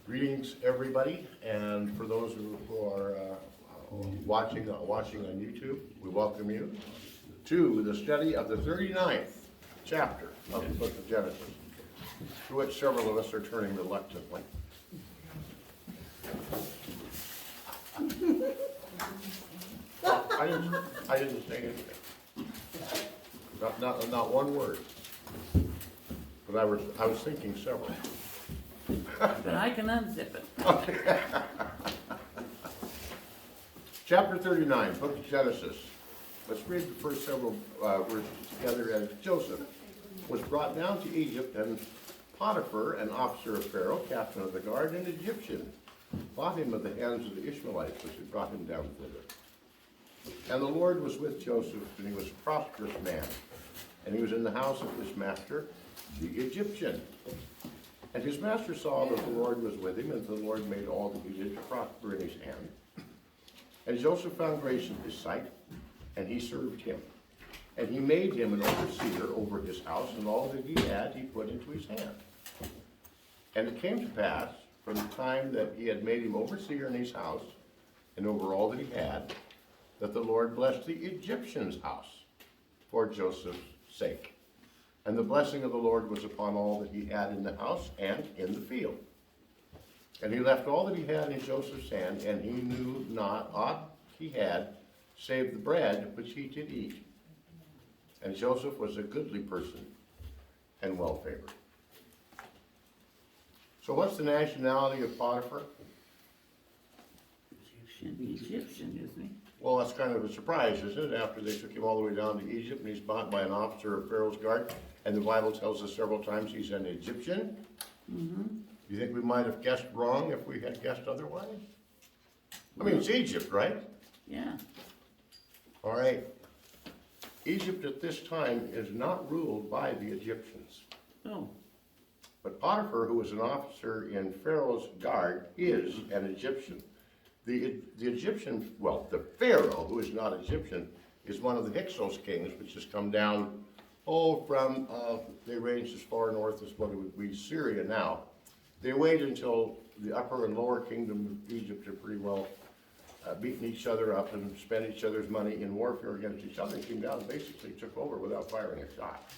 Greetings, everybody, and for those who are watching on YouTube, we welcome you to the study of the 39th chapter of the book of Genesis, to which several of us are turning reluctantly. I didn't say anything. Not one word. But I was thinking several. But I can unzip it. Chapter 39, book of Genesis. Let's read the first several verses together. As Joseph was brought down to Egypt, and Potiphar, an officer of Pharaoh, captain of the guard, an Egyptian, bought him of the hands of the Ishmaelites, which had brought him down thither. And the Lord was with Joseph, and he was a prosperous man. And he was in the house of his master, the Egyptian. And his master saw that the Lord was with him, and the Lord made all that he did to prosper in his hand. And Joseph found grace in his sight, and he served him. And he made him an overseer over his house, and all that he had he put into his hand. And it came to pass, from the time that he had made him overseer in his house, and over all that he had, that the Lord blessed the Egyptian's house for Joseph's sake. And the blessing of the Lord was upon all that he had in the house and in the field. And he left all that he had in Joseph's hand, and he knew not aught he had, save the bread which he did eat. And Joseph was a goodly person and well favored. So what's the nationality of Potiphar? Egyptian, isn't he? Well, that's kind of a surprise, isn't it? After they took him all the way down to Egypt, and he's bought by an officer of Pharaoh's guard, and the Bible tells us several times he's an Egyptian. Mm-hmm. You think we might have guessed wrong if we had guessed otherwise? I mean, it's Egypt, right? Yeah. All right. Egypt at this time is not ruled by the Egyptians. Oh. But Potiphar, who was an officer in Pharaoh's guard, is an Egyptian. The Egyptian, well, the Pharaoh, who is not Egyptian, is one of the Hyksos kings, which has come down, from, they range as far north as what would be Syria now. They wait until the upper and lower kingdom of Egypt are pretty well beating each other up and spend each other's money in warfare against each other, and came down and basically took over without firing a shot.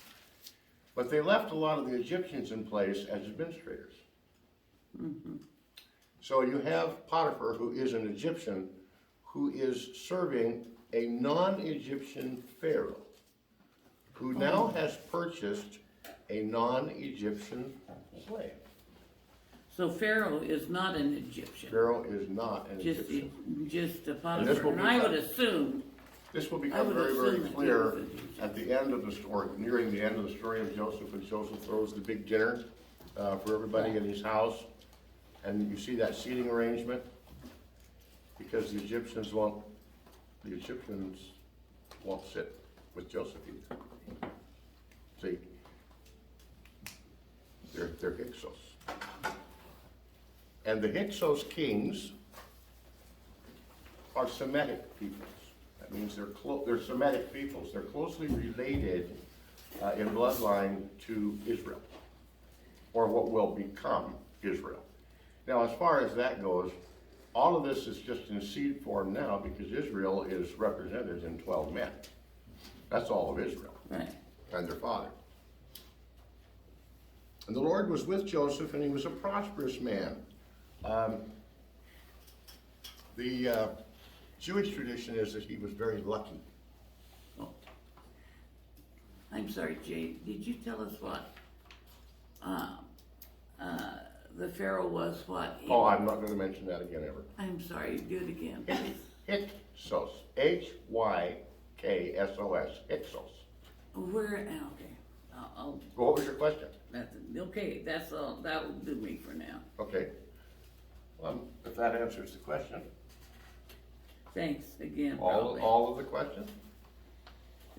But they left a lot of the Egyptians in place as administrators. Mm-hmm. So you have Potiphar, who is an Egyptian, who is serving a non-Egyptian Pharaoh, who now has purchased a non-Egyptian slave. So Pharaoh is not an Egyptian. Pharaoh is not an Egyptian. Just a Potiphar. And I would assume. This will become very, very clear at the end of the story, nearing the end of the story of Joseph, when Joseph throws the big dinner for everybody in his house. And you see that seating arrangement, because the Egyptians won't sit with Joseph either. See, they're Hyksos, and the Hyksos kings are Semitic peoples. That means they're Semitic peoples. They're closely related in bloodline to Israel, or what will become Israel. Now, as far as that goes, all of this is just in seed form now, because Israel is represented in 12 men. That's all of Israel. Right. And their father. And the Lord was with Joseph, and he was a prosperous man. The Jewish tradition is that he was very lucky. Oh. I'm sorry, Jay. Did you tell us what the Pharaoh was? What? Oh, I'm not going to mention that again ever. I'm sorry. Do it again, please. Hyksos. Hyksos. Hyksos. Where? Okay. What was your question? Okay. That's all. That will do me for now. Okay. Well, if that answers the question. Thanks again. All of the questions?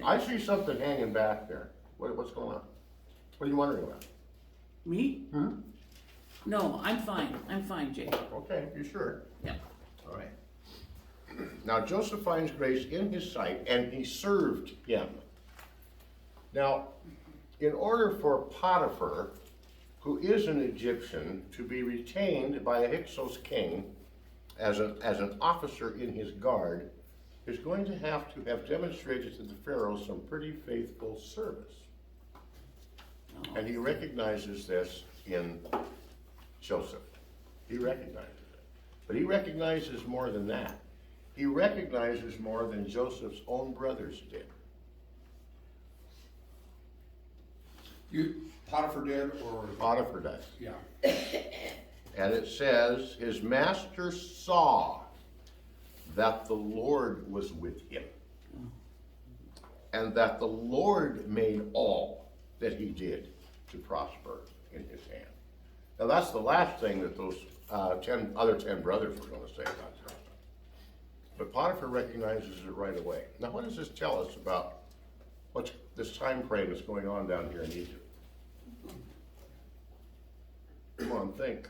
I see something hanging back there. What's going on? What are you wondering about? Me? No, I'm fine. I'm fine, Jay. Okay, you sure? Yeah. All right. Now Joseph finds grace in his sight, and he served him. Now, in order for Potiphar who is an Egyptian, to be retained by a Hyksos king as an officer in his guard, is going to have demonstrated to the Pharaoh some pretty faithful service. And he recognizes this in Joseph. He recognizes it. But he recognizes more than that. He recognizes more than Joseph's own brothers did. Potiphar did, or? Potiphar does. Yeah. And it says, his master saw that the Lord was with him, and that the Lord made all that he did to prosper in his hand. Now that's the last thing that those other 10 brothers were going to say about Joseph. But Potiphar recognizes it right away. Now what does this tell us about what's this time frame that's going on down here in Egypt? Come on, think.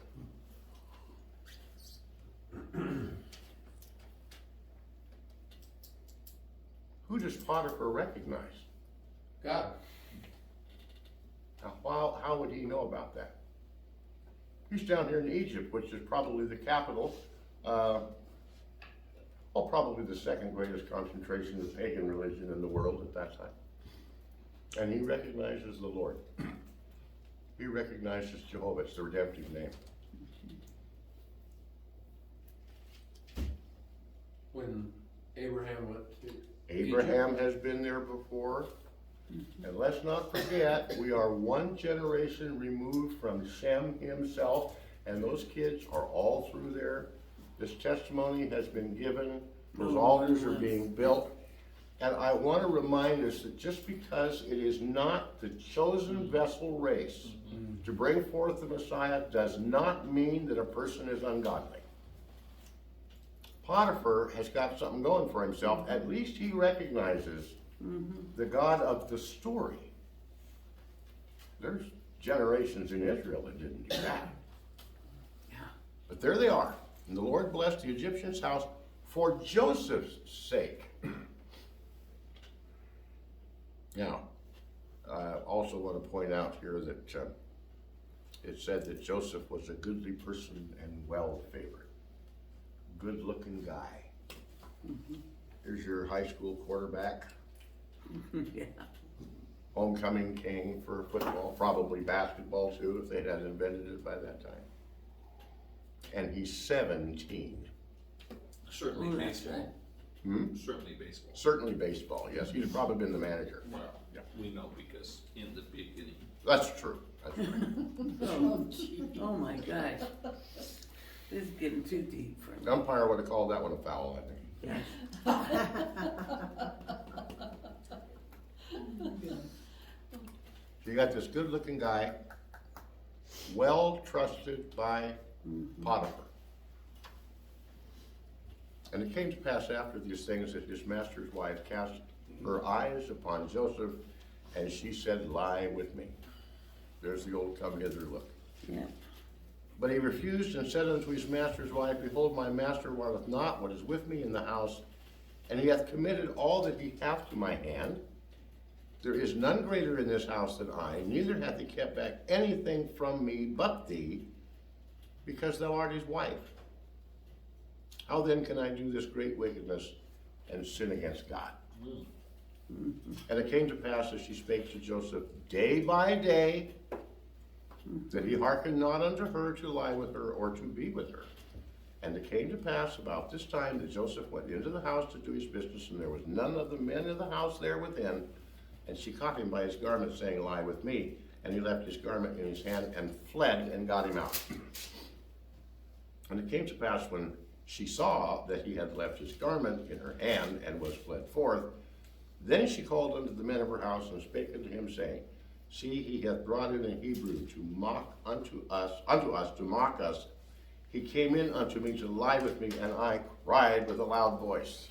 Who does Potiphar recognize? God. Now, how would he know about that? He's down here in Egypt, which is probably the capital, probably the second greatest concentration of pagan religion in the world at that time. And he recognizes the Lord. He recognizes Jehovah. It's the redemptive name. When Abraham went to Abraham has been there before. And let's not forget, we are one generation removed from Shem himself, and those kids are all through there. This testimony has been given. Those altars are being built. And I want to remind us that just because it is not the chosen vessel race to bring forth the Messiah does not mean that a person is ungodly. Potiphar has got something going for himself. At least he recognizes the God of the story. There's generations in Israel that didn't do that. But there they are. And the Lord blessed the Egyptian's house for Joseph's sake. Now, I also want to point out here that it said that Joseph was a goodly person and well-favored. Good-looking guy. Here's your high school quarterback. Yeah. Homecoming king for football, probably basketball too, if they had invented it by that time. And he's 17. Certainly Oh, that's baseball. Hmm? Certainly baseball. Certainly baseball, yes. He's probably been the manager. Well, Yeah. we know because in the beginning. That's true. That's right. Oh my gosh. This is getting too deep for me. The umpire would have called that one a foul, I think. Yes. So you got this good-looking guy, well trusted by Potiphar. And it came to pass after these things that his master's wife cast her eyes upon Joseph, and she said, "Lie with me." There's the old come hither look. Yeah. But he refused and said unto his master's wife, "Behold, my master wanteth not what is with me in the house, and he hath committed all that he hath to my hand. There is none greater in this house than I, neither hath he kept back anything from me but thee, because thou art his wife. How then can I do this great wickedness and sin against God?" And it came to pass as she spake to Joseph day by day, that he hearkened not unto her to lie with her or to be with her. And it came to pass about this time that Joseph went into the house to do his business, and there was none of the men in the house there within. And she caught him by his garment, saying, "Lie with me." And he left his garment in his hand and fled and got him out. And it came to pass when she saw that he had left his garment in her hand and was fled forth, then she called unto the men of her house and spake unto him, saying, "See, he hath brought in a Hebrew to mock unto us to mock us. He came in unto me to lie with me, and I cried with a loud voice."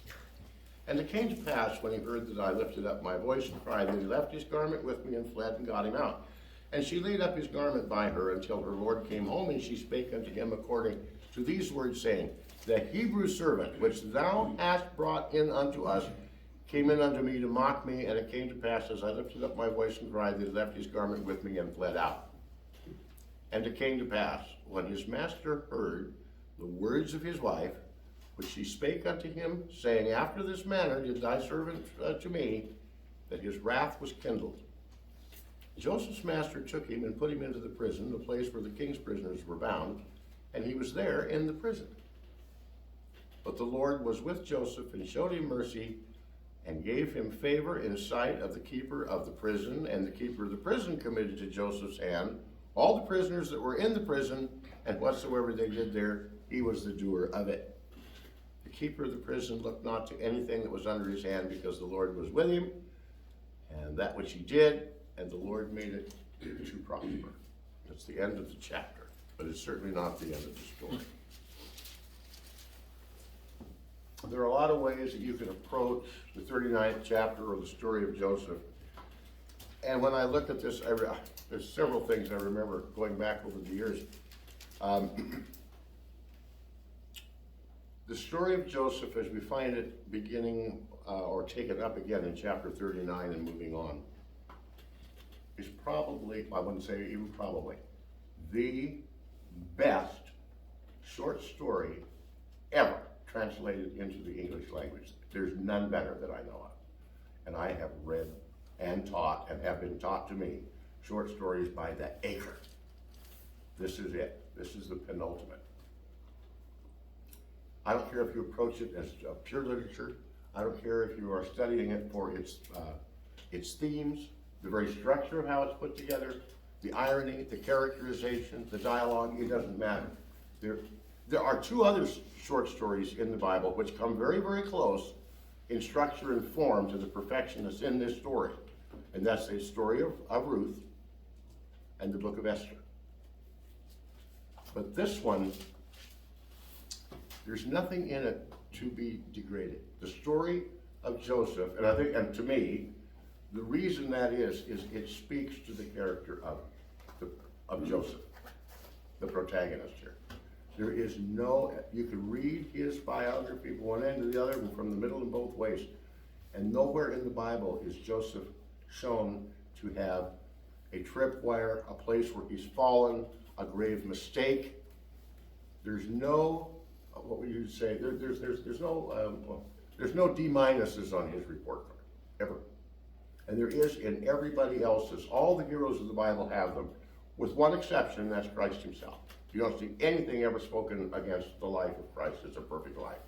And it came to pass, when he heard that I lifted up my voice and cried, that he left his garment with me and fled and got him out. And she laid up his garment by her until her Lord came home, and she spake unto him according to these words, saying, "The Hebrew servant which thou hast brought in unto us came in unto me to mock me, and it came to pass as I lifted up my voice and cried, that he left his garment with me and fled out." And it came to pass, when his master heard the words of his wife, which she spake unto him, saying, After this manner did thy servant to me, that his wrath was kindled. Joseph's master took him and put him into the prison, the place where the king's prisoners were bound, and he was there in the prison. But the Lord was with Joseph and showed him mercy and gave him favor in sight of the keeper of the prison, and the keeper of the prison committed to Joseph's hand all the prisoners that were in the prison, and whatsoever they did there, he was the doer of it. The keeper of the prison looked not to anything that was under his hand, because the Lord was with him, and that which he did, and the Lord made it to prosper. That's the end of the chapter, but it's certainly not the end of the story. There are a lot of ways that you can approach the 39th chapter or the story of Joseph. And when I look at this, there's several things I remember going back over the years. The story of Joseph, as we find it beginning or taken up again in chapter 39 and moving on, is probably, I wouldn't say even probably, the best short story ever translated into the English language. There's none better that I know of. And I have read and taught, and have been taught to me, short stories by the acre. This is it. This is the penultimate. I don't care if you approach it as pure literature. I don't care if you are studying it for its themes, the very structure of how it's put together, the irony, the characterization, the dialogue. It doesn't matter. There are two other short stories in the Bible which come very, very close in structure and form to the perfection that's in this story. And that's the story of Ruth and the book of Esther. But this one, there's nothing in it to be degraded. The story of Joseph, and I think, and to me, the reason that is it speaks to the character of Joseph, the protagonist here. There is no, you can read his biography from one end to the other and from the middle and both ways. And nowhere in the Bible is Joseph shown to have a tripwire, a place where he's fallen, a grave mistake. There's no, what would you say, there's no D minuses on his report card, ever. And there is in everybody else's. All the heroes of the Bible have them, with one exception, and that's Christ himself. You don't see anything ever spoken against the life of Christ. It's a perfect life.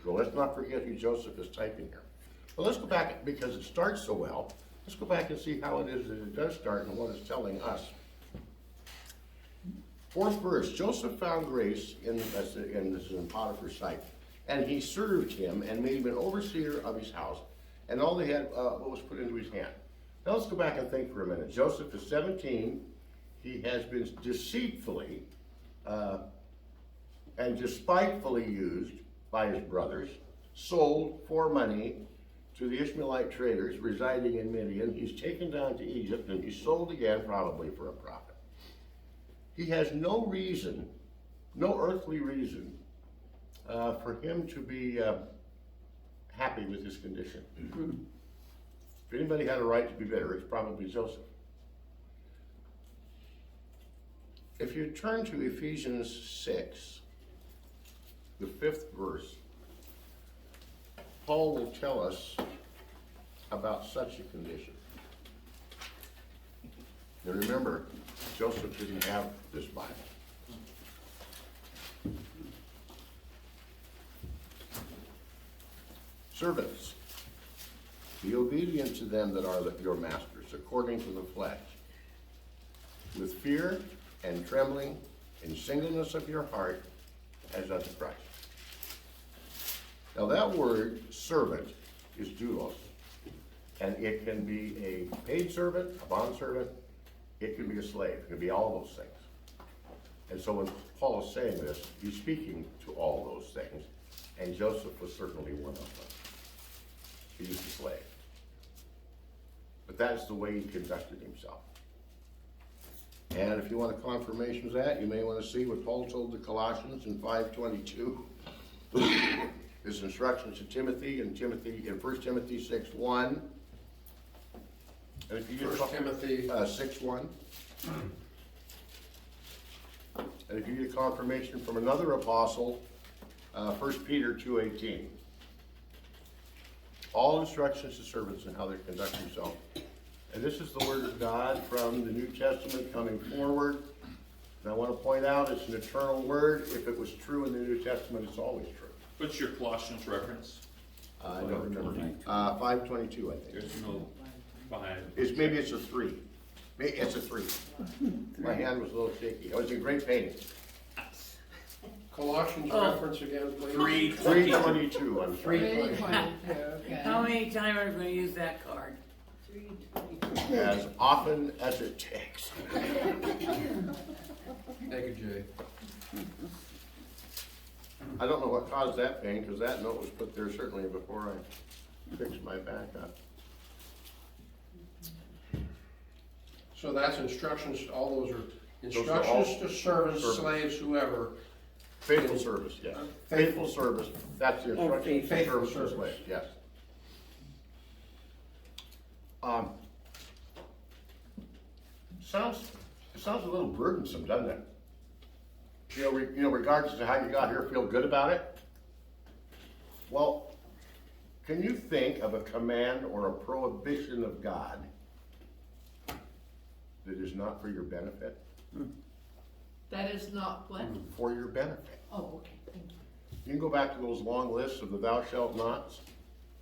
So let's not forget who Joseph is typing here. But let's go back, because it starts so well, let's go back and see how it is that it does start and what it's telling us. 4th verse, Joseph found grace this is in Potiphar's sight, and he served him and made him an overseer of his house, and all they had what was put into his hand. Now let's go back and think for a minute. Joseph is 17. He has been deceitfully and despitefully used by his brothers, sold for money to the Ishmaelite traders residing in Midian. He's taken down to Egypt, and he's sold again, probably for a profit. He has no reason, no earthly reason, for him to be happy with his condition. If anybody had a right to be bitter, it's probably Joseph. If you turn to Ephesians 6, the 5th verse, Paul will tell us about such a condition. Now remember, Joseph didn't have this Bible. Servants, be obedient to them that are your masters, according to the flesh, with fear and trembling, in singleness of your heart, as unto Christ. Now that word, servant, is doulos. And it can be a paid servant, a bond servant, it can be a slave, it can be all those things. And so when Paul is saying this, he's speaking to all those things, and Joseph was certainly one of them. He was a slave. But that's the way he conducted himself. And if you want a confirmation of that, you may want to see what Paul told the Colossians in 5:22. His instructions to Timothy in 1 Timothy 6:1. And if you 1 Timothy 6:1. And if you get confirmation from another apostle, 1 Peter 2:18. All instructions to servants in how they conduct themselves. And this is the word of God from the New Testament coming forward. And I want to point out it's an eternal word. If it was true in the New Testament, it's always true. What's your Colossians reference? I don't remember. 5:22, I think. There's no five. Maybe it's a 3. Maybe it's a 3. My hand was a little shaky. It was a great painting. Colossians Oh. reference again, please. 3:22, I'm sorry. 3:22. How many times are we gonna use that card? As often as it takes. Thank you, Jay. I don't know what caused that pain, because that note was put there certainly before I fixed my back up. So that's instructions, all those are Those are all instructions to servants, servants. slaves, whoever. Faithful service, yes. Faithful service, that's the instruction. faithful Service service. display, yes. It sounds a little burdensome, doesn't it? Regardless of how you got here, feel good about it? Well, can you think of a command or a prohibition of God that is not for your benefit? That is not what? For your benefit. Oh, okay, thank you. You can go back to those long lists of the thou shalt nots.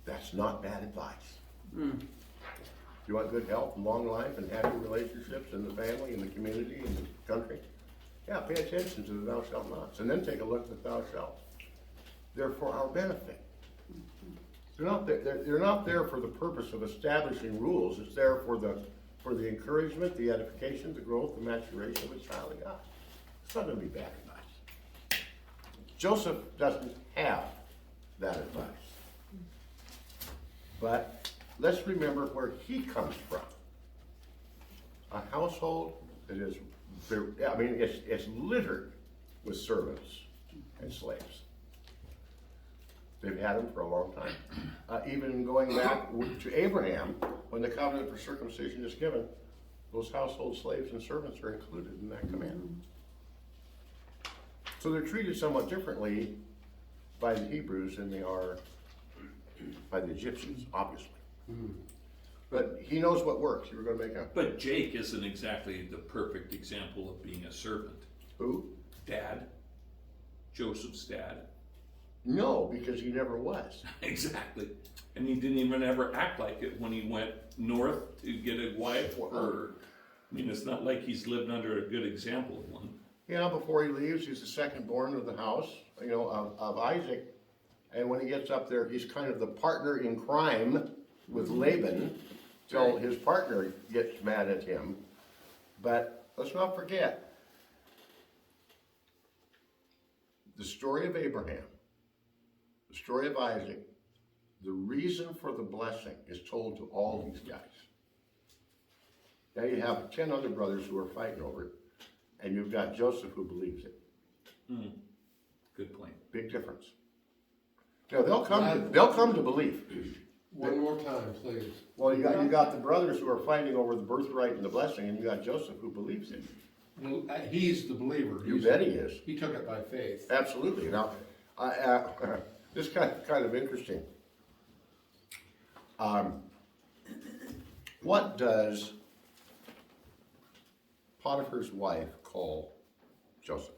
That's not bad advice. You want good health and long life and happy relationships in the family, in the community, in the country? Yeah, pay attention to the thou shalt nots, and then take a look at the thou shalt. They're for our benefit. They're not there for the purpose of establishing rules. It's there for the encouragement, the edification, the growth, the maturation of a child of God. It's not going to be bad advice. Joseph doesn't have that advice. But let's remember where he comes from. A household that is, it's littered with servants and slaves. They've had them for a long time. Even going back to Abraham, when the covenant for circumcision is given, those household slaves and servants are included in that command. So they're treated somewhat differently by the Hebrews than they are by the Egyptians, obviously. But he knows what works. You were going to make a... But Jake isn't exactly the perfect example of being a servant. Who? Dad. Joseph's dad. No, because he never was. Exactly. And he didn't even ever act like it when he went north to get a wife. It's not like he's lived under a good example of one. Yeah, before he leaves, he's the second born of the house, of Isaac. And when he gets up there, he's kind of the partner in crime with Laban till his partner gets mad at him. But let's not forget the story of Abraham, the story of Isaac. The reason for the blessing is told to all these guys. Now you have 10 other brothers who are fighting over it, and you've got Joseph who believes it. Good point. Big difference. They'll come to belief. One more time, please. Well, you got the brothers who are fighting over the birthright and the blessing, and you got Joseph who believes it. Well, he's the believer. You bet he is. He took it by faith. Absolutely. Now, this is kind of interesting. What does Potiphar's wife call Joseph?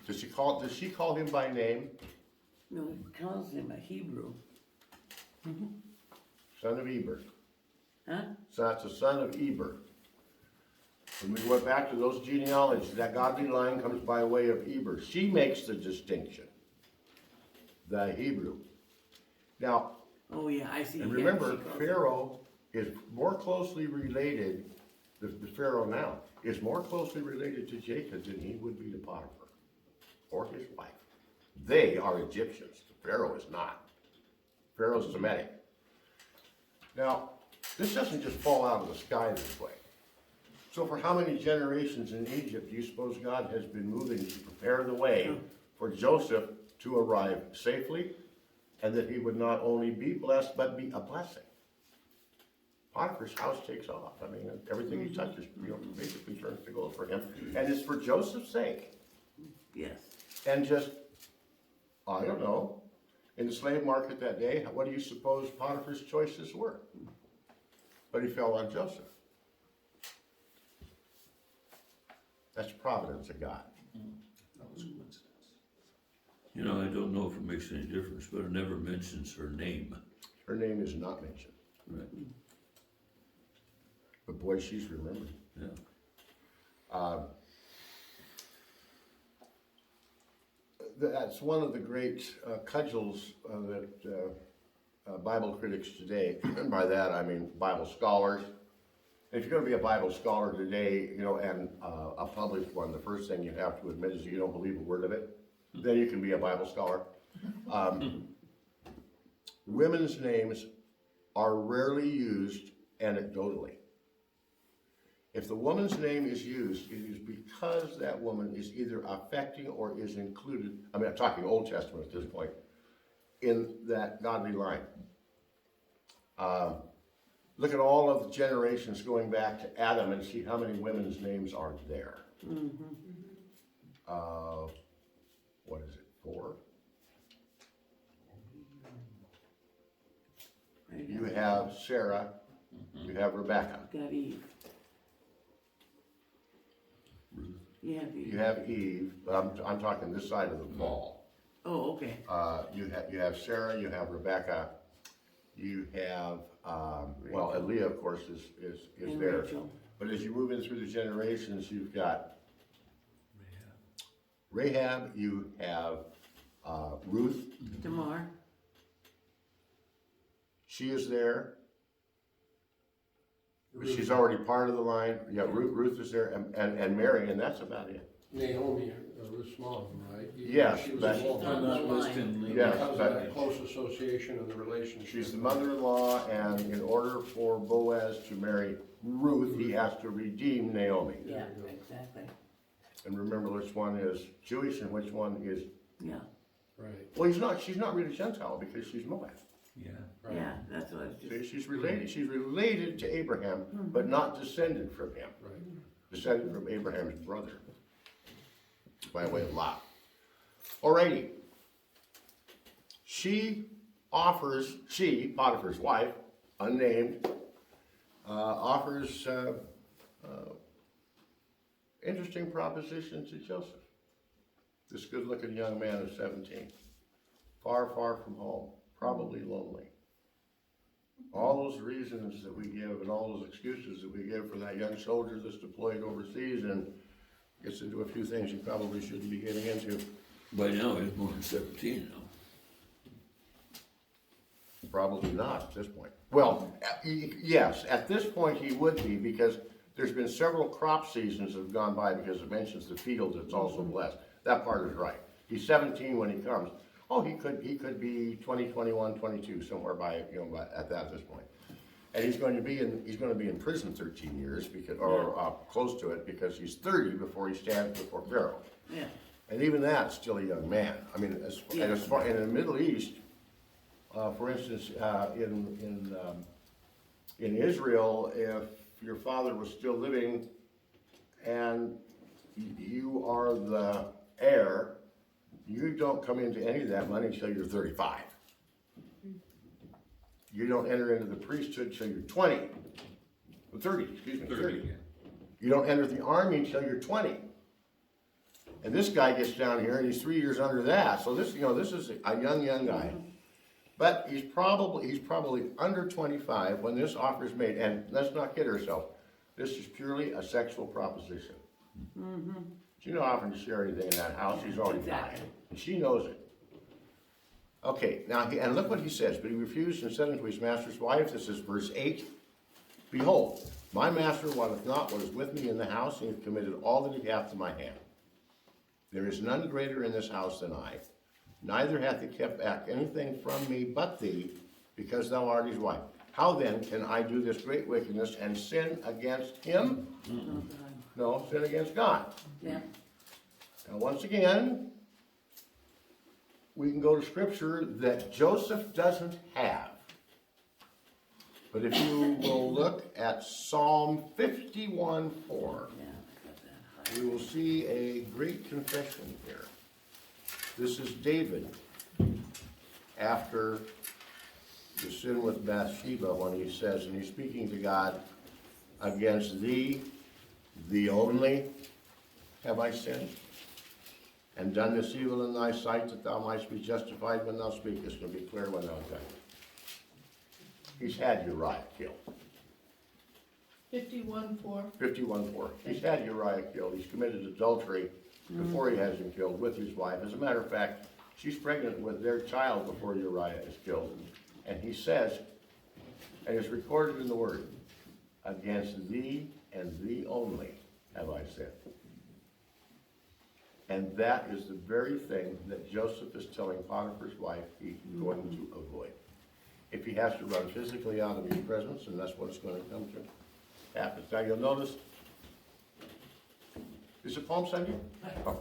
Does she call him by name? No, it calls him a Hebrew. Son of Eber. Huh? So that's a son of Eber. When we went back to those genealogies, that godly line comes by way of Eber. She makes the distinction. The Hebrew. Now, Oh, yeah, I see. and Yeah, remember, she calls him- Pharaoh is more closely related, the Pharaoh now, is more closely related to Jacob than he would be to Potiphar or his wife. They are Egyptians. Pharaoh is not. Pharaoh's Semitic. Now, this doesn't just fall out of the sky this way. So for how many generations in Egypt do you suppose God has been moving to prepare the way for Joseph to arrive safely, and that he would not only be blessed, but be a blessing? Potiphar's house takes off. Everything he touches, basically turns to gold for him. And it's for Joseph's sake. Yes. And just, I don't know, in the slave market that day, what do you suppose Potiphar's choices were? But he fell on Joseph. That's providence of God. That was coincidence. You know, I don't know if it makes any difference, but it never mentions her name. Her name is not mentioned, Right. but boy, she's remembered. Yeah. That's one of the great cudgels that Bible critics today, and by that I mean Bible scholars. If you're going to be a Bible scholar today, you know, and a published one, the first thing you have to admit is you don't believe a word of it. Then you can be a Bible scholar. Women's names are rarely used anecdotally. If the woman's name is used, it is because that woman is either affecting or is included, I mean, I'm talking Old Testament at this point, in that godly line. Look at all of the generations going back to Adam and see how many women's names are there. What is it, 4? Right You now. have Sarah, you have Rebecca, Got Eve. You have Eve. you have Eve, but I'm talking this side of the ball. Oh, okay. You have Sarah, you have Rebecca, you have, well, and Leah, of course, is And there. Rachel. But as you move in through the generations, you've got Rahab, you have Ruth, Tamar. she is there. But she's already part of the line. Yeah, Ruth is there, and Mary, and that's about it. Naomi, Ruth's mom, right? Yes, She was but- involved On in the that. line. Yes, Because of but that close association of the relationship. she's the mother-in-law, and in order for Boaz to marry Ruth, he has to redeem Naomi. Yeah, you go. exactly. And remember which one is Jewish and which one is, Yeah, Right, well, she's not really Gentile because she's Moab. Yeah. right. yeah, that's what I was just, See, she's related to Abraham, but not descended from him. Right. Descended from Abraham's brother by way of Lot. Alrighty. Potiphar's wife, unnamed, offers interesting proposition to Joseph. This good-looking young man of 17, far, far from home, probably lonely. All those reasons that we give and all those excuses that we give for that young soldier that's deployed overseas and gets into a few things he probably shouldn't be getting into. By now, he's more than 17 now. Probably not at this point. Well, yes, at this point he would be, because there's been several crop seasons that have gone by, because it mentions the field that's also blessed. That part is right. He's 17 when he comes. Oh, he could be 20, 21, 22, somewhere by, at this point. And he's going to be in prison 13 years, because, or close to it, because he's 30 before he stands before Pharaoh. yeah, And even that's still a young man. I mean, as far in the Middle East, for instance, in Israel, if your father was still living and you are the heir, you don't come into any of that money until you're 35. You don't enter into the priesthood until you're 30. 30, yeah. You don't enter the army until you're 20. And this guy gets down here and he's 3 years under that. So this is a young guy. But he's probably under 25 when this offer is made. And let's not kid ourselves. This is purely a sexual proposition. She's not offering to share anything in that house. He's already died. Exactly. And she knows it. Okay, now, and look what he says. But he refused and said unto his master's wife, this is verse 8, Behold, my master wotteth not what is with me in the house, and hath committed all that he hath to my hand. There is none greater in this house than I, neither hath he kept back anything from me but thee, because thou art his wife. How then can I do this great wickedness and sin against him? oh God, No, sin against God. yeah, Now, once again, we can go to scripture that Joseph doesn't have. But if you will look at Psalm 51:4, yeah, we will see a great confession here. This is David after the sin with Bathsheba, when he says, and he's speaking to God, against thee, thee only, have I sinned, and done this evil in thy sight, that thou mightst be justified when thou speakest, and be clear when thou doest. He's had Uriah killed. 51-4. 51-4. He's had Uriah killed. He's committed adultery before he has him killed with his wife. As a matter of fact, she's pregnant with their child before Uriah is killed. And he says, and it's recorded in the Word, against thee and thee only have I sinned. And that is the very thing that Joseph is telling Potiphar's wife he's going to avoid. If he has to run physically out of his presence, and that's what it's going to come to happen. Now you'll notice, is it Palm Sunday? Oh.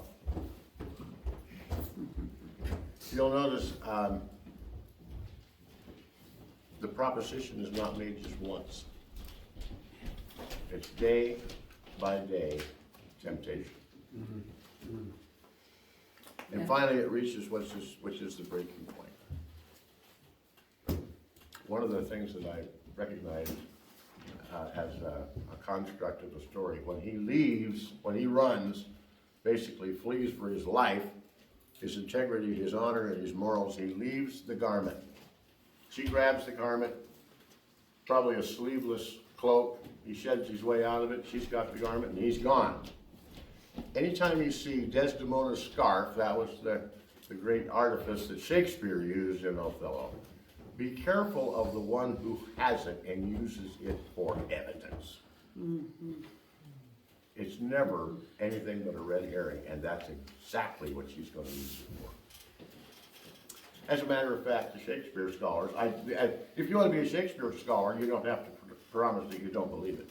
You'll notice the proposition is not made just once. It's day by day temptation. And finally it reaches which is the breaking point. One of the things that I recognize as a construct of the story, when he leaves, when he runs, basically flees for his life, his integrity, his honor, and his morals, he leaves the garment. She grabs the garment, probably a sleeveless cloak. He sheds his way out of it. She's got the garment, and he's gone. Anytime you see Desdemona's scarf, that was the great artifice that Shakespeare used in Othello. Be careful of the one who has it and uses it for evidence. It's never anything but a red herring, and that's exactly what she's going to use it for. As a matter of fact, the Shakespeare scholars, if you want to be a Shakespeare scholar, you don't have to promise that you don't believe it.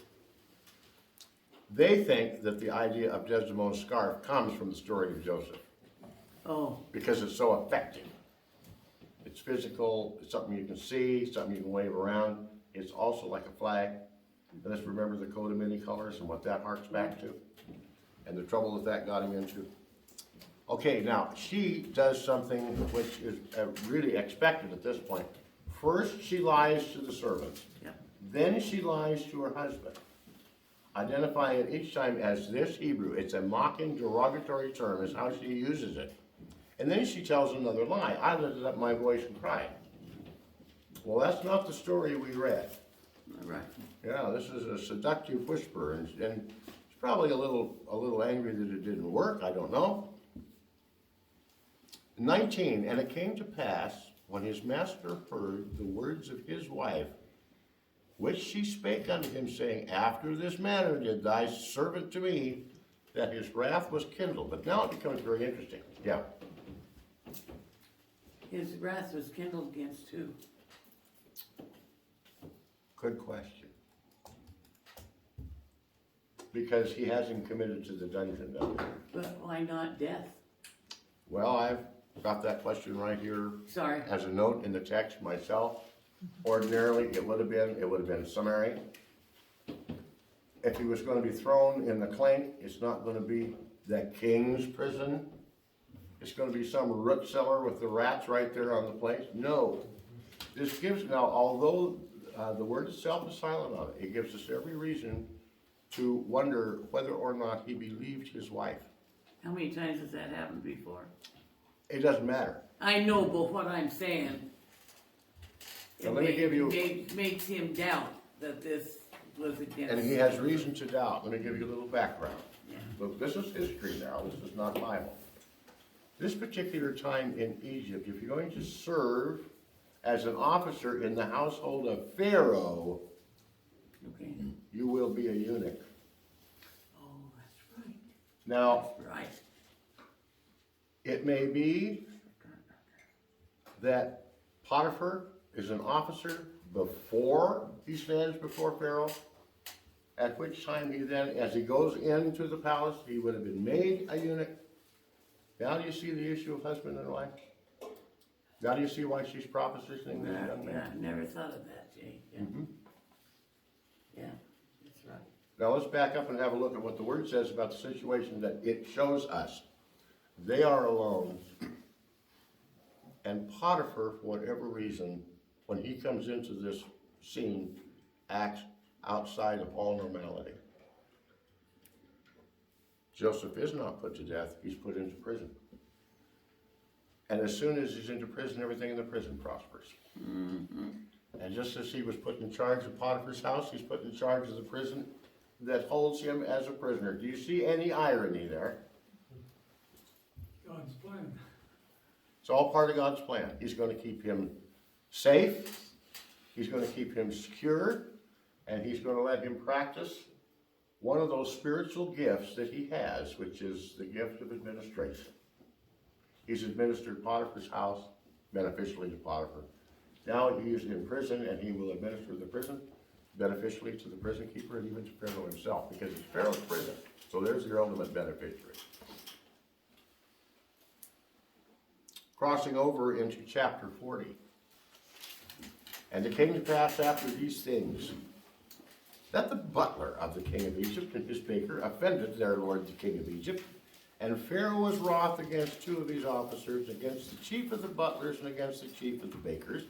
They think that the idea of Desdemona's scarf comes from the story of Joseph. Oh, Because it's so effective. It's physical, it's something you can see, something you can wave around. It's also like a flag. And let's remember the coat of many colors and what that harks back to. And the trouble that got him into. Okay, now, she does something which is really expected at this point. First, she lies to the servants. yeah. Then she lies to her husband, identifying it each time as this Hebrew. It's a mocking, derogatory term, is how she uses it. And then she tells another lie. I lifted up my voice and cried. Well, that's not the story we read. Right. Yeah, this is a seductive whisper, and she's probably a little angry that it didn't work. I don't know. 19, and it came to pass, when his master heard the words of his wife, which she spake unto him, saying, After this manner did thy servant to me, that his wrath was kindled. But now it becomes very interesting. Yeah. His wrath was kindled against who? Good question. Because he hasn't committed to the dungeon, does he? But why not death? Well, I've got that question right here Sorry. as a note in the text myself. Ordinarily, it would have been summary. If he was going to be thrown in the clink, it's not going to be the king's prison. It's going to be some root cellar with the rats right there on the place. No. This gives, now, although the word itself is silent on it, it gives us every reason to wonder whether or not he believed his wife. How many times has that happened before? It doesn't matter. I know, but what I'm saying, Now, let me give you- makes him doubt that this was against. And he has reason to doubt. Let me give you a little background. Yeah. Look, this is history now. This is not Bible. This particular time in Egypt, if you're going to serve as an officer in the household of Pharaoh, Okay. you will be a eunuch. Oh, that's right. Now, That's right. it may be that Potiphar is an officer before he stands before Pharaoh, at which time he then, as he goes into the palace, he would have been made a eunuch. Now do you see the issue of husband and wife? Now do you see why she's propositioning this young Yeah, man? I never thought of that, Jay. Yeah. Mhm. Yeah, that's right. Now let's back up and have a look at what the word says about the situation that it shows us. They are alone. And Potiphar, for whatever reason, when he comes into this scene, acts outside of all normality. Joseph is not put to death, he's put into prison. And as soon as he's into prison, everything in the prison prospers. And just as he was put in charge of Potiphar's house, he's put in charge of the prison that holds him as a prisoner. Do you see any irony there? God's plan. It's all part of God's plan. He's going to keep him safe, he's going to keep him secure, and he's going to let him practice one of those spiritual gifts that he has, which is the gift of administration. He's administered Potiphar's house beneficially to Potiphar. Now he is in prison, and he will administer the prison beneficially to the prison keeper and even to Pharaoh himself, because it's Pharaoh's prison. So there's your ultimate beneficiary. Crossing over into chapter 40. And it came to pass after these things that the butler of the king of Egypt and his baker offended their lord the king of Egypt. And Pharaoh was wroth against two of his officers, against the chief of the butlers and against the chief of the bakers.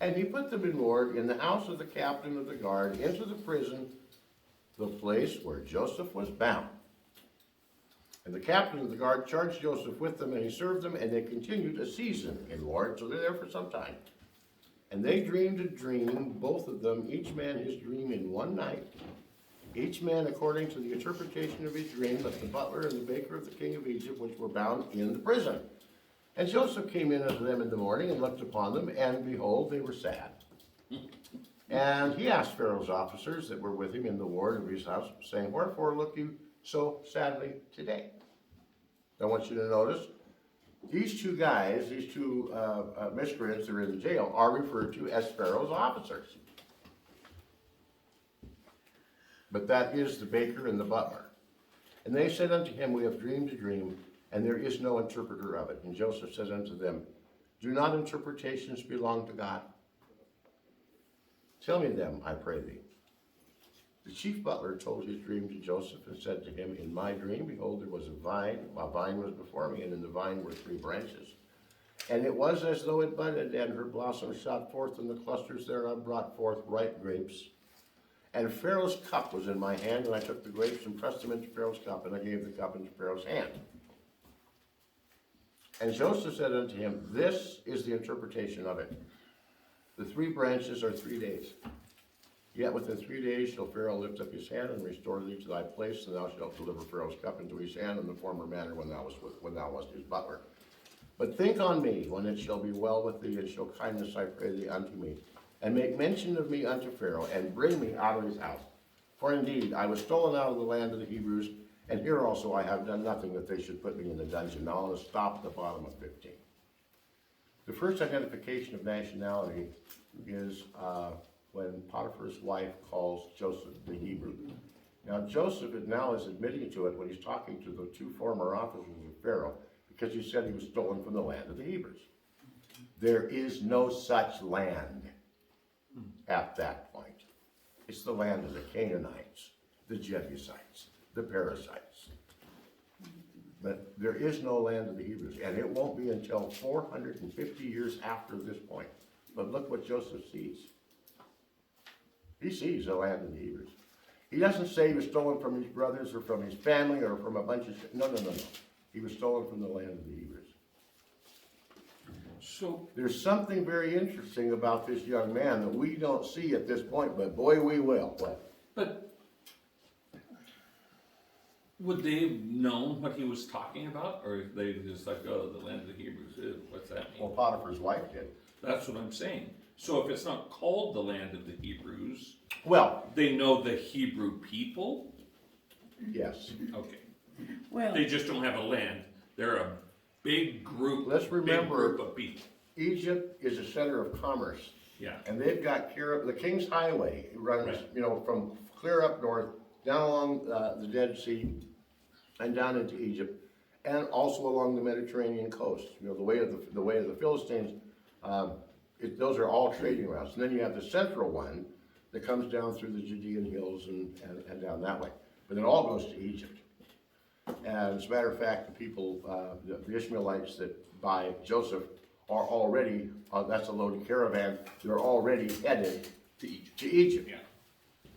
And he put them in ward in the house of the captain of the guard into the prison, the place where Joseph was bound. And the captain of the guard charged Joseph with them, and he served them, and they continued a season in ward, so they're there for some time. And they dreamed a dream, both of them, each man his dream in one night, each man according to the interpretation of his dream, but the butler and the baker of the king of Egypt, which were bound in the prison. And Joseph came in unto them in the morning and looked upon them, and behold, they were sad. And he asked Pharaoh's officers that were with him in the ward of his house, saying, Wherefore look you so sadly today? I want you to notice, these two guys, these two miscreants that are in the jail, are referred to as Pharaoh's officers. But that is the baker and the butler. And they said unto him, We have dreamed a dream, and there is no interpreter of it. And Joseph says unto them, Do not interpretations belong to God? Tell me them, I pray thee. The chief butler told his dream to Joseph and said to him, In my dream, behold, there was a vine was before me, and in the vine were 3 branches. And it was as though it budded, and her blossoms shot forth, and the clusters thereof brought forth ripe grapes. And Pharaoh's cup was in my hand, and I took the grapes and pressed them into Pharaoh's cup, and I gave the cup into Pharaoh's hand. And Joseph said unto him, This is the interpretation of it. The 3 branches are 3 days. Yet within 3 days shall Pharaoh lift up his hand and restore thee to thy place, and thou shalt deliver Pharaoh's cup into his hand in the former manner when thou wast his butler. But think on me when it shall be well with thee, and show kindness, I pray thee, unto me, and make mention of me unto Pharaoh, and bring me out of his house. For indeed I was stolen out of the land of the Hebrews, and here also I have done nothing that they should put me in the dungeon. Now let's stop at the bottom of 15. The first identification of nationality is when Potiphar's wife calls Joseph the Hebrew. Now Joseph now is admitting to it when he's talking to the 2 former officers of Pharaoh, because he said he was stolen from the land of the Hebrews. There is no such land at that point. It's the land of the Canaanites, the Jebusites, the Perizzites. But there is no land of the Hebrews, and it won't be until 450 years after this point. But look what Joseph sees. He sees the land of the Hebrews. He doesn't say he was stolen from his brothers or from his family or from a bunch of... No. He was stolen from the land of the Hebrews. So, There's something very interesting about this young man that we don't see at this point, but boy, we will. What? but would they have known what he was talking about, or they just like, oh, the land of the Hebrews, what's that mean? Well, Potiphar's wife did. That's what I'm saying. So if it's not called the land of the Hebrews, Well, they know the Hebrew people? yes. Okay. Well, They just don't have a land. They're a big group. Let's remember- Big group of people. Egypt is a center of commerce, Yeah. and they've got the King's Highway. It runs, Right. from clear up north, down along the Dead Sea, and down into Egypt, and also along the Mediterranean coast. The way of the Philistines. Those are all trading routes. And then you have the central one that comes down through the Judean hills and down that way. But it all goes to Egypt. And as a matter of fact, the people, the Ishmaelites that buy Joseph are already, that's a loaded caravan, they're already headed to Egypt. Yeah.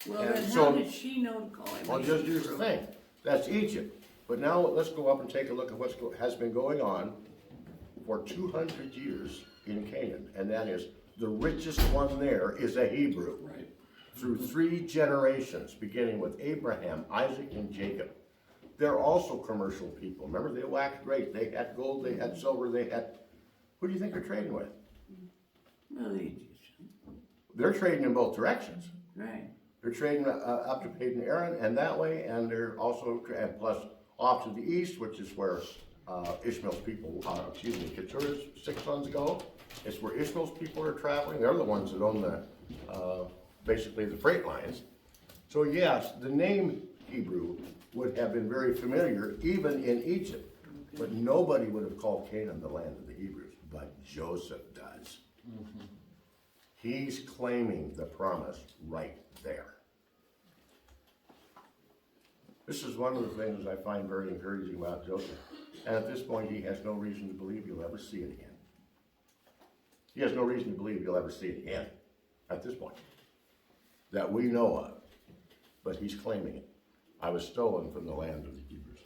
Well, And then so- how did she know to call him? Well, just here's the thing, that's Egypt. But now let's go up and take a look at what has been going on for 200 years in Canaan. And that is, the richest one there is a Hebrew. Right. Through 3 generations, beginning with Abraham, Isaac, and Jacob. They're also commercial people. Remember, they waxed great. They had gold, they had silver, they had, who do you think they're trading with? Well, the Egyptian, They're trading in both directions. right. They're trading up to Padan Aram and that way, and they're also, and plus off to the east, which is where Ishmael's people, Keturah's 6 sons go. It's where Ishmael's people are traveling. They're the ones that own the, basically the freight lines. So yes, the name Hebrew would have been very familiar even in Egypt, but nobody would have called Canaan the land of the Hebrews, but Joseph does. He's claiming the promise right there. This is one of the things I find very encouraging about Joseph. And at this point, he has no reason to believe you'll ever see it again. He has no reason to believe you'll ever see it again at this point that we know of. But he's claiming it. I was stolen from the land of the Hebrews.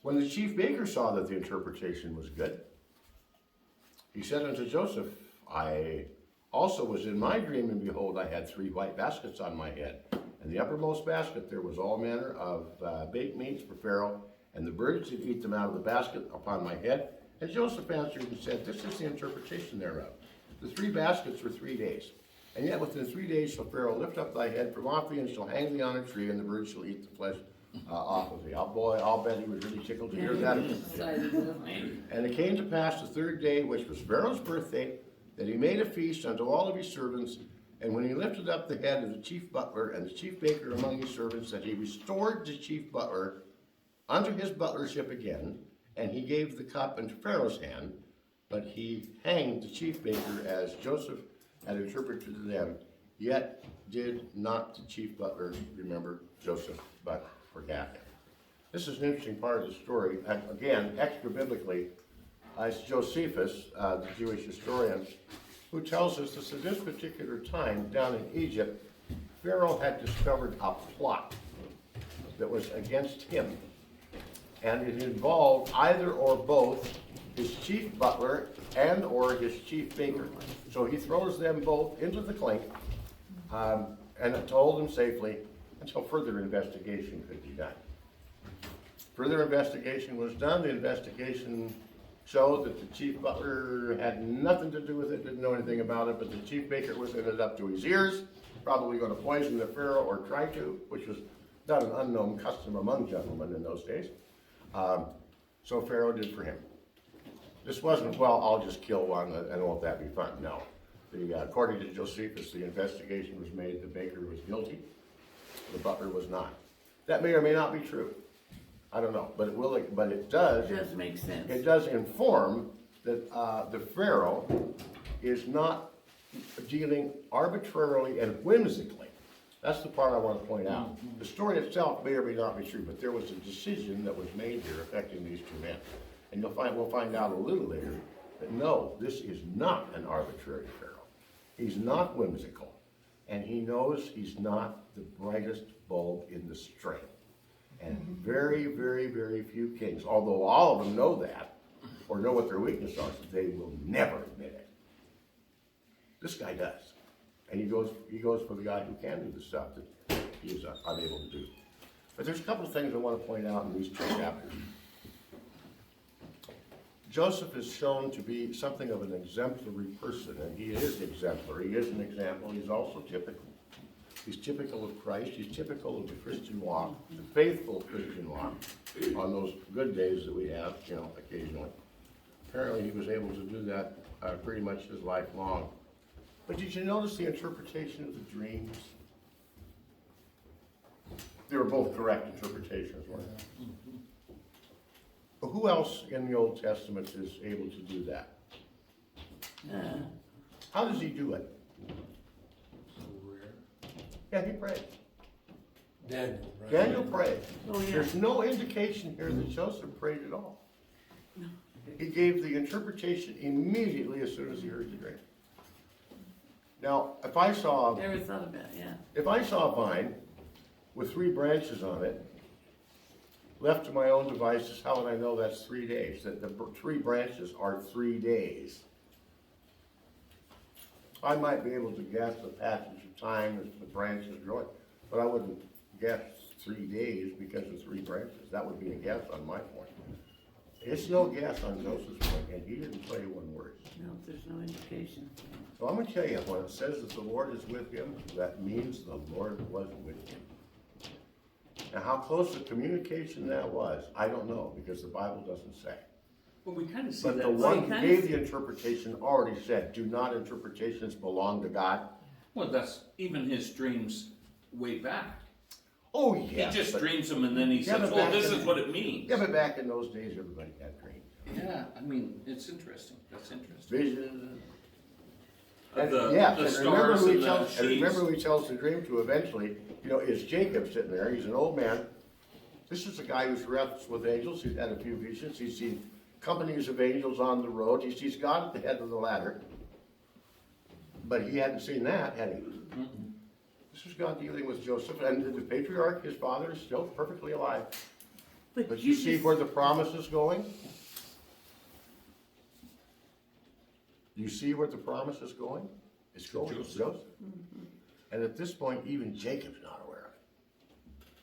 When the chief baker saw that the interpretation was good, he said unto Joseph, I also was in my dream, and behold, I had 3 white baskets on my head. In the uppermost basket there was all manner of baked meats for Pharaoh, and the birds did eat them out of the basket upon my head. And Joseph answered and said, this is the interpretation thereof. The 3 baskets were 3 days. And yet within 3 days shall Pharaoh lift up thy head from off thee, and shall hang thee on a tree, and the birds shall eat the flesh off of thee. I'll bet he was really tickled to hear that. Excited, wasn't he? And it came to pass the 3rd day, which was Pharaoh's birthday, that he made a feast unto all of his servants. And when he lifted up the head of the chief butler and the chief baker among his servants, that he restored the chief butler unto his butlership again, and he gave the cup into Pharaoh's hand, but he hanged the chief baker as Joseph had interpreted to them. Yet did not the chief butler remember Joseph, but forgot him. This is an interesting part of the story. And again, extra biblically, it's Josephus, the Jewish historian, who tells us that at this particular time down in Egypt, Pharaoh had discovered a plot that was against him. And it involved either or both his chief butler and or his chief baker. So he throws them both into the clink and to hold them safely until further investigation could be done. Further investigation was done. The investigation showed that the chief butler had nothing to do with it, didn't know anything about it, but the chief baker was in it up to his ears, probably going to poison the Pharaoh or try to, which was not an unknown custom among gentlemen in those days. So Pharaoh did for him. This wasn't, well, I'll just kill one and won't that be fun? No. According to Josephus, the investigation was made, the baker was guilty, the butler was not. That may or may not be true. I don't know, but it does. It does make sense. It does inform that the Pharaoh is not dealing arbitrarily and whimsically. That's the part I want to point out. The story itself may or may not be true, but there was a decision that was made here affecting these 2 men. And we'll find out a little later that no, this is not an arbitrary Pharaoh. He's not whimsical. And he knows he's not the brightest bulb in the string. And very, very, very few kings, although all of them know that, or know what their weaknesses are, they will never admit it. This guy does. And he goes for the guy who can do the stuff that he is unable to do. But there's a couple of things I want to point out in these 2 chapters. Joseph is shown to be something of an exemplary person, and he is exemplary. He is an example. He's also typical. He's typical of Christ. He's typical of the Christian walk, the faithful Christian walk, on those good days that we have, occasionally. Apparently he was able to do that pretty much his life long. But did you notice the interpretation of the dreams? They were both correct interpretations, weren't they? But who else in the Old Testament is able to do that? How does he do it? Yeah, he prayed. Daniel, right? Daniel prayed. Oh, yeah. There's no indication here that Joseph prayed at all. He gave the interpretation immediately as soon as he heard the dream. Now, if I saw Never thought about it, yeah. If I saw a vine with 3 branches on it, left to my own devices, how would I know that's 3 days? That the 3 branches are 3 days. I might be able to guess the passage of time as the branch is growing, but I wouldn't guess 3 days because of 3 branches. That would be a guess on my point. It's no guess on Joseph's point, and he didn't say one word. No, there's no indication. So I'm gonna tell you, when it says that the Lord is with him, that means the Lord was with him. Now, how close the communication that was, I don't know, because the Bible doesn't say. Well, we kind of see But the that. one who kinda gave see- the interpretation already said, do not interpretations belong to God? Well, that's even his dreams way back. Oh, He yeah. just but- dreams them and then he Yeah, says, but well, back this in- is what it means. Yeah, but back in those days, everybody had dreams. Yeah, I mean, it's interesting. That's interesting. Visions. Of the, Yes, the and stars and the and remember sheets. who he tells the dream to eventually, is Jacob sitting there, he's an old man. This is a guy who's wrestled with angels, he's had a few visions, he's seen companies of angels on the road, he sees God at the head of the ladder. But he hadn't seen that, had he? This is God dealing with Joseph, and the patriarch, his father, is still perfectly alive. But you see just- where the promise is going? You see where the promise is going? It's going to Joseph. Joseph. And at this point, even Jacob's not aware of it.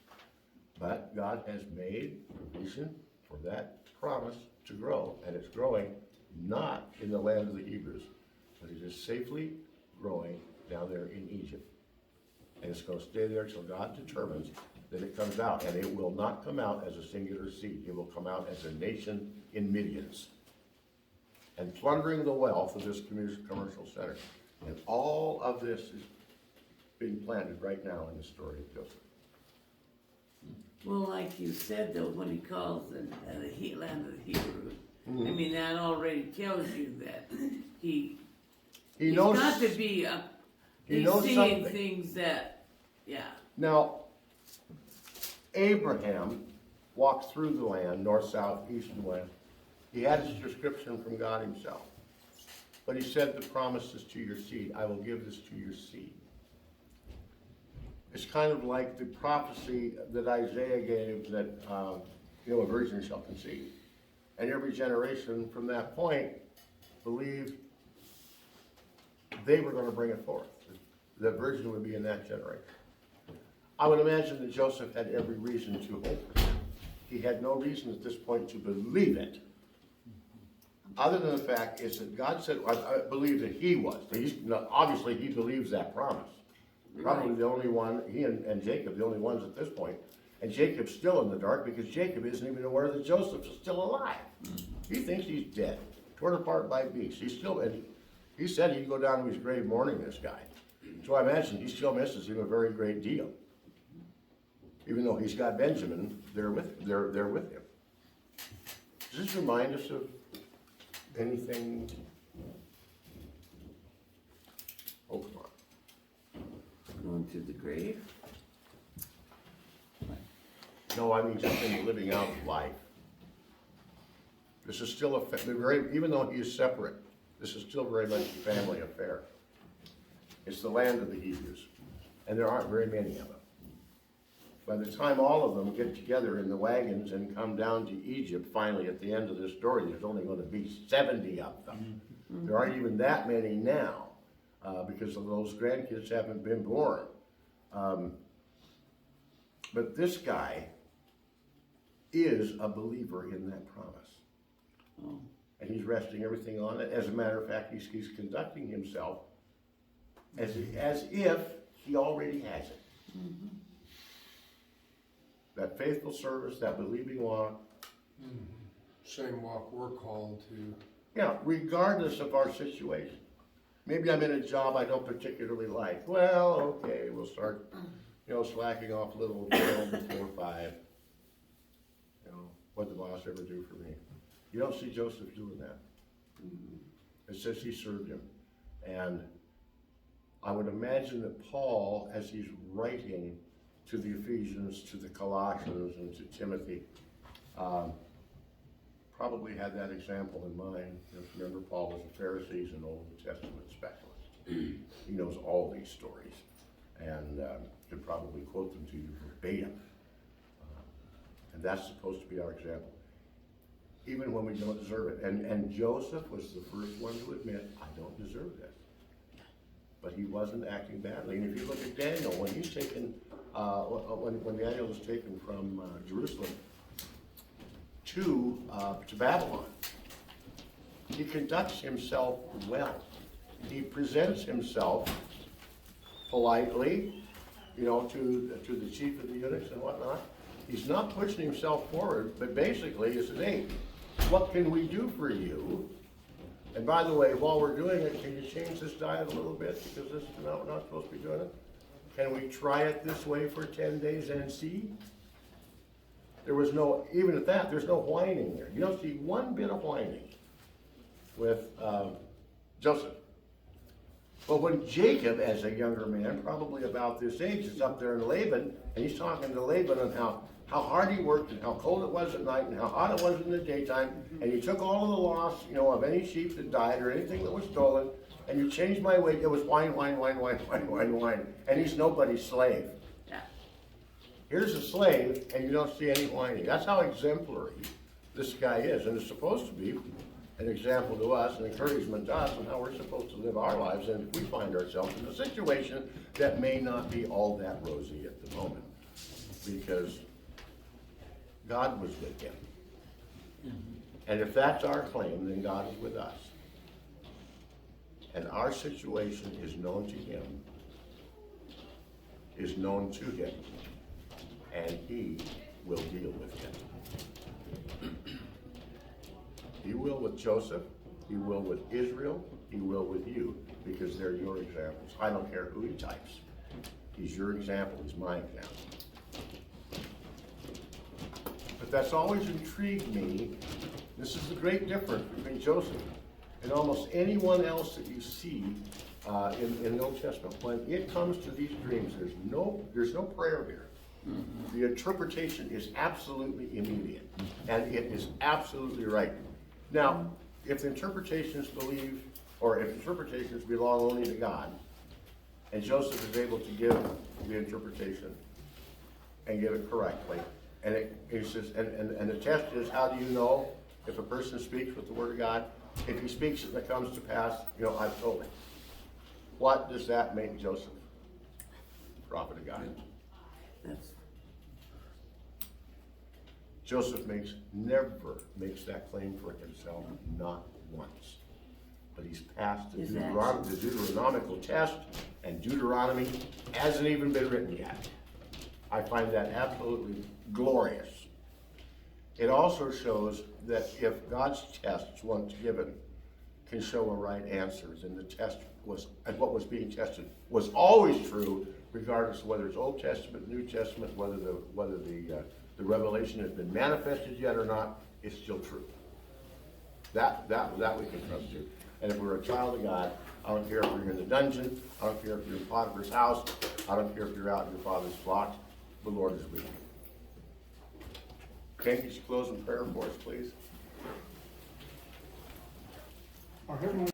But God has made provision for that promise to grow, and it's growing not in the land of the Hebrews, but it is safely growing down there in Egypt. And it's going to stay there till God determines that it comes out, and it will not come out as a singular seed. It will come out as a nation in millions, and plundering the wealth of this commercial center. And all of this is being planted right now in the story of Joseph. Well, like you said though, when he calls the land of the Hebrews, I mean, that already tells you that He he's knows. got to be, he he's knows seeing something. things that, yeah. Now, Abraham walked through the land, north, south, east, and west. He had his prescription from God himself. But he said, the promise is to your seed. I will give this to your seed. It's kind of like the prophecy that Isaiah gave that, a virgin shall conceive. And every generation from that point believed they were going to bring it forth. The virgin would be in that generation. I would imagine that Joseph had every reason to hope. He had no reason at this point to believe it, other than the fact is that God said, I believe that he was. Obviously, he believes that promise. Probably the only one, he and Jacob, the only ones at this point. And Jacob's still in the dark because Jacob isn't even aware that Joseph is still alive. He thinks he's dead, torn apart by beasts. He said he'd go down to his grave mourning this guy. So I imagine he still misses him a very great deal. Even though he's got Benjamin there with him. Does this remind us of anything? Oh, come on. Going to the grave? No, I mean just in living out life. This is still even though he is separate, this is still very much a family affair. It's the land of the Hebrews, and there aren't very many of them. By the time all of them get together in the wagons and come down to Egypt, finally at the end of this story, there's only going to be 70 of them. There aren't even that many now, because of those grandkids haven't been born. But this guy is a believer in that promise. Oh, And he's resting everything on it. As a matter of fact, he's conducting himself as if he already has it. That faithful service, that believing walk, Same walk we're called to. yeah, regardless of our situation. Maybe I'm in a job I don't particularly like. Well, okay, we'll start, slacking off a little before 5. What'd the boss ever do for me? You don't see Joseph doing that. It says he served him. And I would imagine that Paul, as he's writing to the Ephesians, to the Colossians, and to Timothy, probably had that example in mind. Remember, Paul was a Pharisee and Old Testament specialist. He knows all these stories and could probably quote them to you verbatim. And that's supposed to be our example, even when we don't deserve it. And Joseph was the first one to admit, I don't deserve this. But he wasn't acting badly. And if you look at Daniel, when he's taken, when Daniel was taken from Jerusalem to Babylon, he conducts himself well. He presents himself politely, to the chief of the eunuchs and whatnot. He's not pushing himself forward, but basically he says, hey, what can we do for you? And by the way, while we're doing it, can you change this diet a little bit? Because this is not, we're not supposed to be doing it. Can we try it this way for 10 days and see? There was no, even at that, there's no whining there. You don't see one bit of whining with Joseph. But when Jacob, as a younger man, probably about this age, is up there in Laban, and he's talking to Laban on how hard he worked and how cold it was at night and how hot it was in the daytime, and you took all of the loss, of any sheep that died or anything that was stolen, and you changed my weight. It was wine, wine, wine, wine, wine, wine, wine, and he's nobody's slave. Yeah. Here's a slave, and you don't see any whining. That's how exemplary this guy is, and it's supposed to be an example to us, an encouragement to us on how we're supposed to live our lives, and if we find ourselves in a situation that may not be all that rosy at the moment, because God was with him. And if that's our claim, then God is with us. And our situation is known to him, is known to him, and he will deal with it. He will with Joseph, he will with Israel, he will with you, because they're your examples. I don't care who he types. He's your example, he's my example. But that's always intrigued me. This is the great difference between Joseph and almost anyone else that you see in the Old Testament. When it comes to these dreams, there's no prayer here. The interpretation is absolutely immediate, and it is absolutely right. Now, if the interpretations believe, or if interpretations belong only to God, and Joseph is able to give the interpretation and give it correctly, and it says, and the test is, how do you know if a person speaks with the word of God? If he speaks it and it comes to pass, I've told him. What does that make Joseph? Prophet of God. That's, Joseph never makes that claim for himself, not once. But he's passed the Deuteronomical test, and Deuteronomy hasn't even been written yet. I find that absolutely glorious. It also shows that if God's tests, once given, can show a right answer, then the test was, and what was being tested was always true, regardless of whether it's Old Testament, New Testament, whether the revelation has been manifested yet or not, it's still true. That we can trust to. And if we're a child of God, I don't care if you're in the dungeon, I don't care if you're in Potiphar's house, I don't care if you're out in your father's flock, the Lord is with you. Can you close in prayer for us, please? Our Heavenly